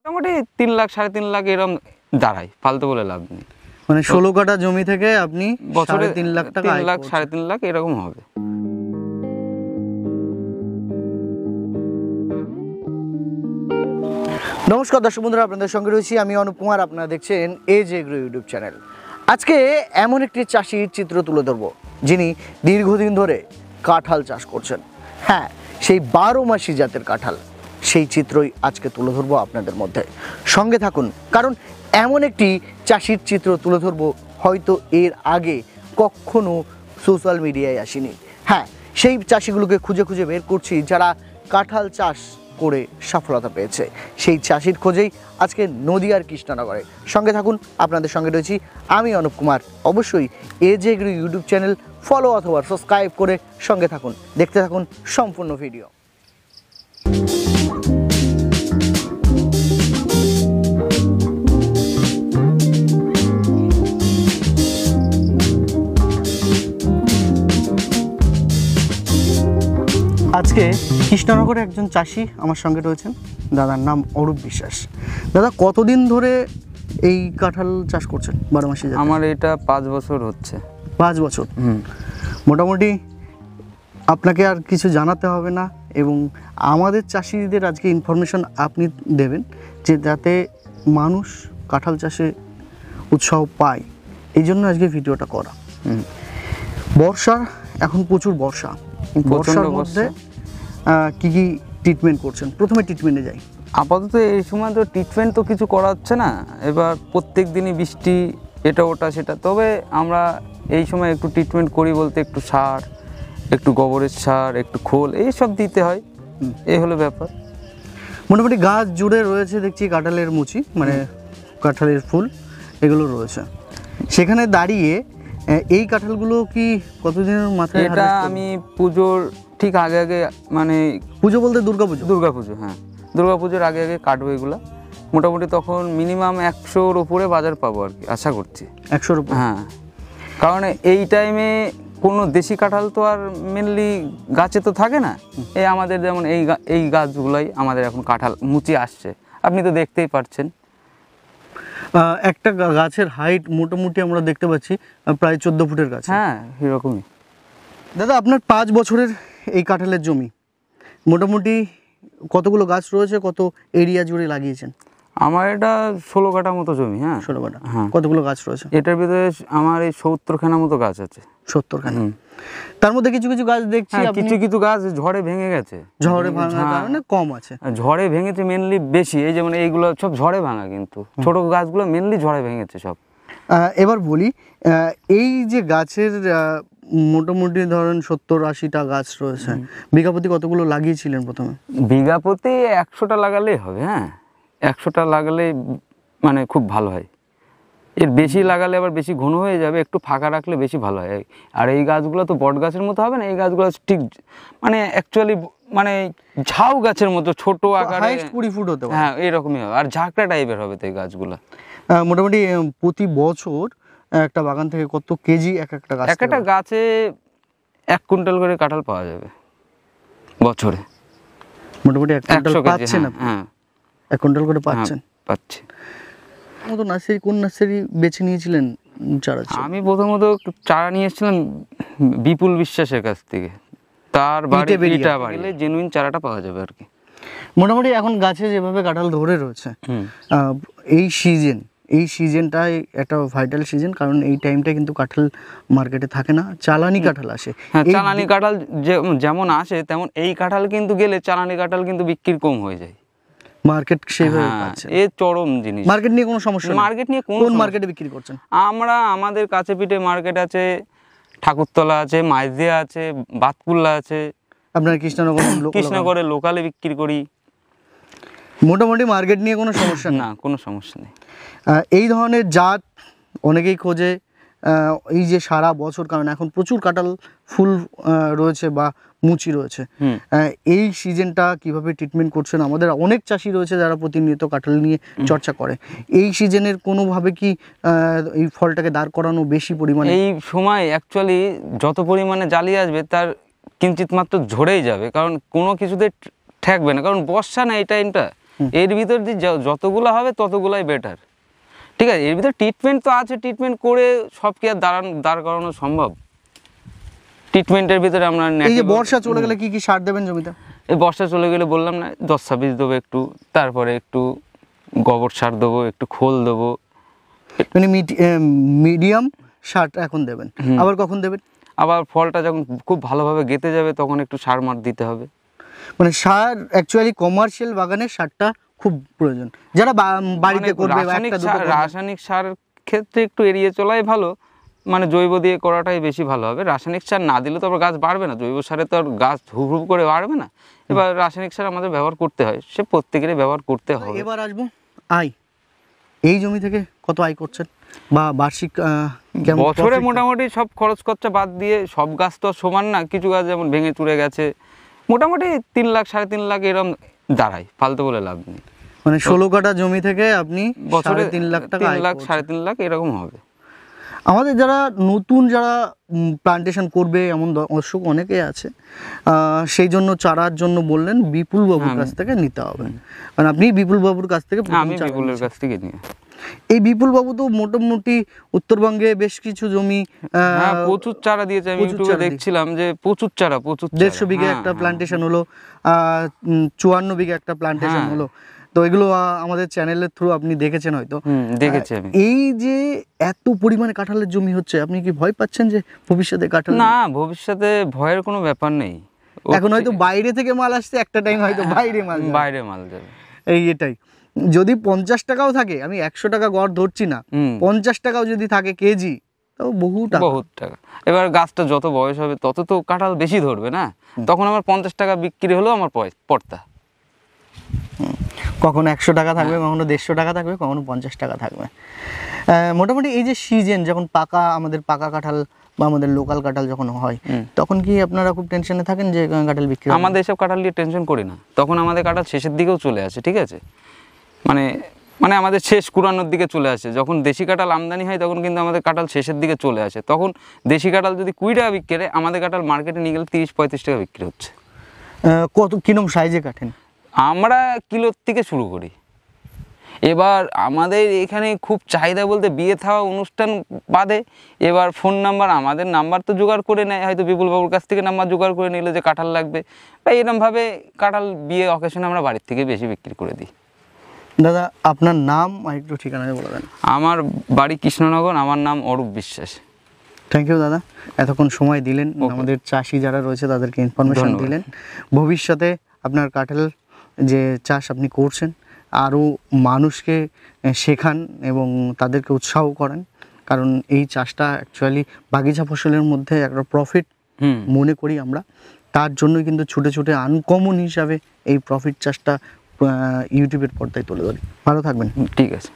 মোটামুটি 3 লাখ 3.5 লাখ এরকম দাঁড়ায়, ফালতু বলে লাভ নেই। মানে 16 কাঠা জমি থেকে আপনি বছরে 3.5 লাখ টাকা 3 আয় লাখ করছেন। 3.5 লাখ এরকম হবে। নমস্কার দর্শক বন্ধুরা, আপনাদের সঙ্গে রয়েছি আমি অনুপ কুমার। আপনারা দেখছেন এজ এগ্রো ইউটিউব চ্যানেল। আজকে এমন একটি চাষির চিত্র তুলে ধরবো যিনি দীর্ঘদিন ধরে কাঁঠাল চাষ করছেন। হ্যাঁ, সেই 12 মাসি জাতের কাঁঠাল, সেই চিত্রই আজকে তুলে ধরবো আপনাদের মধ্যে। সঙ্গে থাকুন, কারণ এমন একটি চাষির চিত্র তুলে ধরবো হয়তো এর আগে কখনো সোশ্যাল মিডিয়ায় আসেনি। হ্যাঁ, সেই চাষিগুলোকে খুঁজে খুঁজে বের করছি যারা কাঁঠাল চাষ করে সফলতা পেয়েছে। সেই চাষির খোঁজেই আজকে নদিয়ার কৃষ্ণনগরে। সঙ্গে থাকুন, আপনাদের সঙ্গে রয়েছি আমি অনুপ কুমার। অবশ্যই এজ এগ্রো ইউটিউব চ্যানেল ফলো অথবা সাবস্ক্রাইব করে সঙ্গে থাকুন, দেখতে থাকুন সম্পূর্ণ ভিডিও। আজকে কৃষ্ণনগরে একজন চাষি আমার সঙ্গে রয়েছেন, দাদার নাম অরূপ বিশ্বাস। দাদা, কতদিন ধরে এই কাঁঠাল চাষ করছেন 12 মাসি জাতের? আমার এটা 5 বছর হচ্ছে। 5 বছর। মোটামুটি আপনাকে আর কিছু জানাতে হবে না, এবং আমাদের চাষিদের আজকে ইনফরমেশন আপনি দেবেন যে যাতে মানুষ কাঁঠাল চাষে উৎসাহ পায়। এই জন্য আজকে ভিডিওটা করা। বর্ষা, এখন প্রচুর বর্ষা, বর্ষার মধ্যে কি কি ট্রিটমেন্ট করছেন? প্রথমে ট্রিটমেন্টে যাই। আপাতত এই সময় তো ট্রিটমেন্ট তো কিছু করা হচ্ছে না। এবার প্রত্যেক দিনই বৃষ্টি, এটা ওটা সেটা। তবে আমরা এই সময় একটু ট্রিটমেন্ট করি বলতে একটু সার, একটু গোবরের সার, একটু খোল, এইসব দিতে হয়। এই হলো ব্যাপার। মোটামুটি গাছ জুড়ে রয়েছে দেখছি কাঁঠালের মুচি, মানে কাঁঠালের ফুল, এগুলো রয়েছে। সেখানে দাঁড়িয়ে এই কাঁঠালগুলো কি কতদিনের মাথায়? এটা আমি পুজোর ঠিক আগে আগে, মানে পুজো বলতে দুর্গাপুজো? দুর্গাপুজো, হ্যাঁ, দুর্গাপুজোর আগে আগে কাটবো এগুলো। মোটামুটি তখন মিনিমাম 100-র উপরে বাজার পাবো আর কি, আশা করছি। 100-র উপরে? হ্যাঁ, কারণ এই টাইমে কোনো দেশি কাঁঠাল তো আর মেনলি গাছে তো থাকে না। এই আমাদের যেমন এই গাছগুলোই আমাদের এখন কাঁঠাল মুচি আসছে, আপনি তো দেখতেই পাচ্ছেন। একটা গাছের হাইট মোটামুটি আমরা দেখতে পাচ্ছি প্রায় 14 ফুটের গাছ। হ্যাঁ, এরকমই। দাদা, আপনার 5 বছরের এই কাঁঠালের জমি, মোটামুটি কতগুলো গাছ রয়েছে, কত এরিয়া জুড়ে লাগিয়েছেন? আমার এটা 16 কাঠা মতো জমি। হ্যাঁ, 16 কাঠা। হ্যাঁ। কতগুলো গাছ রয়েছে? এটার ভিতরে আমার এই 70 খানা মতো গাছ আছে। 70 খানা। তার মধ্যে কিছু কিছু গাছ দেখছি কিছু কিছু গাছ ঝড়ে ভেঙে গেছে। ঝড়ে ভাঙার কারণে কম আছে। ঝড়ে ভেঙেছে মেনলি বেশি, এই যেমন এইগুলো সব ঝড়ে ভাঙা, কিন্তু ছোট গাছগুলো মেনলি ঝড়ে ভেঙেছে সব। এবার বলি, এই যে গাছের মোটামুটি ধরেন 70-80টা গাছ রয়েছে, বিঘাপতি কতগুলো লাগিয়েছিলেন প্রথমে? বিঘাপতি 100টা লাগালেই হবে। হ্যাঁ, 100টা লাগালে মানে খুব ভালো হয়। এর বেশি লাগালে আবার বেশি ঘন হয়ে যাবে, একটু ফাঁকা রাখলে বেশি ভালো হয়। আর এই গাছগুলো তো বট গাছের মতো হবে না, এই গাছগুলো ঠিক মানে অ্যাকচুয়ালি মানে ঝাউ গাছের মতো ছোট আকারে, 20 ফুট হতে পারে। হ্যাঁ, এরকমই হবে। আর ঝাঁকড়া টাইপের হবে তো এই গাছগুলো। মোটামুটি প্রতি বছর একটা বাগান থেকে কত কেজি একটা গাছ? একটা গাছে 1 কুইন্টাল করে কাঁঠাল পাওয়া যাবে বছরে। মোটামুটি 1 কুইন্টাল 100 কেজি, পাচ্ছেন? হ্যাঁ, 1 কুইন্টাল করে পাচ্ছেন? পাচ্ছি। তো নার্সারি, কোন নার্সারি বেছে নিয়েছিলেন চারা? আমি প্রথমত চারা নিয়ে এসেছিলাম বিপুল বিশ্বাসের কাছ থেকে। তার বাড়ি গেলে জেনুইন চারাটা পাওয়া যাবে আর কি। মোটামুটি এখন গাছে যেভাবে কাঁঠাল ধরে রয়েছে, এই সিজনটাই একটা ভাইটাল সিজন, কারণ এই টাইমটা কিন্তু কাঁঠাল মার্কেটে থাকে না, চালানি কাঁঠাল আসে। হ্যাঁ, চালানি কাঁঠাল যেমন আসে তেমন এই কাঁঠাল কিন্তু গেলে চালানি কাঁঠাল কিন্তু বিক্রি কম হয়ে যায়। মার্কেট সেভাবে পাচ্ছে, এই চরম জিনিস। মার্কেট নিয়ে কোনো সমস্যা? মার্কেট নিয়ে কোন মার্কেটে বিক্রি করছেন? আমাদের কাছে পিঠে মার্কেট আছে, ঠাকুরতলা আছে, মাইজদিয়া আছে, বাতকুল্লা আছে। আপনার কৃষ্ণনগরে লোকালে বিক্রি করি। মোটামুটি মার্কেট নিয়ে কোনো সমস্যা না, কোনো সমস্যা নেই। এই ধরনের জাত অনেকেই খোঁজে, এই যে সারা বছর, কারণ এখন প্রচুর কাঁঠাল ফুল রয়েছে বা মুচি রয়েছে। এই সিজনটা কিভাবে ট্রিটমেন্ট করছেন? আমাদের অনেক চাষি রয়েছে যারা প্রতিনিয়ত কাঁঠাল নিয়ে চর্চা করে। এই সিজনের কোনোভাবে কি এই ফলটাকে দাঁড় করানো বেশি পরিমাণে? এই সময় অ্যাকচুয়ালি যত পরিমাণে জালি আসবে তার কিঞ্চিত মাত্র ঝরেই যাবে, কারণ কোনো কিছুতে ঠেকবে না, কারণ বর্ষা না এই টাইমটা। এর ভিতর যে যতগুলো হবে ততগুলাই বেটার। ঠিক আছে, এর ভিতরে ট্রিটমেন্ট তো আছে, ট্রিটমেন্ট করে সব কি আর দাঁড় করানো সম্ভব? ট্রিটমেন্টের ভিতরে আমরা এই যে বর্ষা চলে গেলে কি কি সার দেবেন জমিতে? এই বর্ষা চলে গেলে বললাম না 10-26 দেবো একটু, তারপরে একটু গোবর সার দেবো, একটু খোল দেবো। মানে মিডিয়াম সারটা এখন দেবেন, আবার কখন দেবেন? আবার ফলটা যখন খুব ভালোভাবে গেঁথে যাবে তখন একটু সার মার দিতে হবে। মানে সার অ্যাকচুয়ালি কমার্শিয়াল বাগানের সারটা খুব প্রয়োজন, যারা বাড়িতে করবে বা একটা দুটো করবে। রাসায়নিক সার ক্ষেত্রে একটু এড়িয়ে চলাই ভালো, মানে জৈব দিয়ে করাটাই বেশি ভালো হবে। রাসায়নিক সার না দিলে তো আবার গাছ বাড়বে না, জৈব সারে তো আর গাছ হুপ করে বাড়বে না। এবার রাসায়নিক সার আমাদের ব্যবহার করতে হয়, সে প্রত্যেকেরই ব্যবহার করতে হবে। এবার আসবো আয়, এই জমি থেকে কত আয় করছেন বা বার্ষিক কেমন বছরে profit? মোটামুটি সব খরচ খরচা বাদ দিয়ে, সব গাছ তো আর সমান না, কিছু গাছ যেমন ভেঙে চুরে গেছে, মোটামুটি 3 লাখ 3.5 লাখ এরকম দাঁড়ায়, ফালতু বলে লাভ নেই। মানে 16 কাঠা জমি থেকে আপনি বছরে 3.5 লাখ টাকা 3 আয় লাখ করছেন। 3.5 লাখ এরকম হবে। আমাদের যারা নতুন যারা প্লান্টেশন করবে এমন দর্শক অনেকে আছে, সেই জন্য চারার জন্য বললেন বিপুল বাবুর কাছ থেকে নিতে হবে। মানে আপনি বিপুল বাবুর কাছ থেকে প্রথম আমি চারা বিপুলের নিয়েছেন। কাছ থেকে নিয়ে এই বিপুল বাবু তো মোটামুটি উত্তরবঙ্গে বেশ কিছু জমি হ্যাঁ প্রচুর চারা দিয়েছে, আমি প্রচুর ইউটিউবে চারা দেখছিলাম যে প্রচুর চারা 150 বিঘে একটা প্লান্টেশন হলো, 54 বিঘে একটা প্লান্টেশন হ্যাঁ। হলো। তো এগুলো আমাদের চ্যানেলের থ্রু আপনি দেখেছেন হয়তো। দেখেছি আমি। এই যে এত পরিমাণে কাঁঠালের জমি হচ্ছে, আপনি কি ভয় পাচ্ছেন যে ভবিষ্যতে কাঁঠাল? না, ভবিষ্যতে ভয়ের কোনো ব্যাপার নেই। এখন হয়তো বাইরে থেকে মাল আসছে, একটা টাইম হয়তো বাইরে মাল যাবে। বাইরে মাল যাবে। এটাই, যদি 50 টাকাও থাকে, আমি 100 টাকা গড় ধরছি না, 50 টাকাও যদি থাকে কেজি, তো বহুত টাকা। এবার গাছটা যত বয়স হবে তত তো কাঁঠাল বেশি ধরবে না, তখন আমার 50 টাকা বিক্রি হলেও আমার পড়তা। কখনো 100 টাকা থাকবে, কখনো 150 টাকা থাকবে, কখনো 50 টাকা থাকবে। মোটামুটি এই যে সিজন যখন আমাদের পাকা কাঁঠাল বা আমাদের লোকাল কাঁঠাল যখন হয়, তখন কি আপনারা খুব টেনশনে থাকেন যে কাঁঠাল বিক্রি হবে? আমাদের এসব কাঁঠাল নিয়ে টেনশন করি না, তখন আমাদের কাঁঠাল শেষের দিকেও চলে আসে। ঠিক আছে, মানে আমাদের শেষ কুড়ানোর দিকে চলে আসে। যখন দেশি কাঁঠাল আমদানি হয় তখন কিন্তু আমাদের কাঁঠাল শেষের দিকে চলে আসে। তখন দেশি কাঁঠাল যদি 20 টাকা বিক্রি হয়, আমাদের কাঁঠাল মার্কেটে নিয়ে গেলে 30-35 টাকা বিক্রি হচ্ছে। কত কিরম সাইজে কাটেন? আমরা কিলোর থেকে শুরু করি। এবার আমাদের এখানে খুব চাহিদা বলতে বিয়ে থাওয়া অনুষ্ঠান বাদে, এবার ফোন নাম্বার, আমাদের নাম্বার তো জোগাড় করে নেয়, হয়তো বিপুল বাবুর কাছ থেকে নাম্বার জোগাড় করে নিলে যে কাঁঠাল লাগবে, বা এরকমভাবে কাঁঠাল বিয়ে অকেশনে আমরা বাড়ির থেকে বেশি বিক্রি করে দিই। দাদা আপনার নাম আর একটু ঠিকানা বলে দেন। আমার বাড়ি কৃষ্ণনগর, আমার নাম অরূপ বিশ্বাস। থ্যাংক ইউ দাদা, এতক্ষণ সময় দিলেন, আমাদের চাষি যারা রয়েছে তাদেরকে ইনফরমেশন ধন্যবাদ। দিলেন। ভবিষ্যতে আপনার কাঁঠাল যে চাষ আপনি করছেন, আরও মানুষকে শেখান এবং তাদেরকে উৎসাহ করেন, কারণ এই চাষটা অ্যাকচুয়ালি বাগিচা ফসলের মধ্যে একটা প্রফিট মনে করি আমরা। তার জন্যই কিন্তু ছুটে ছুটে আনকমন হিসাবে এই প্রফিট চাষটা ইউটিউবের পর্দায় তুলে ধরি। ভালো থাকবেন। ঠিক আছে।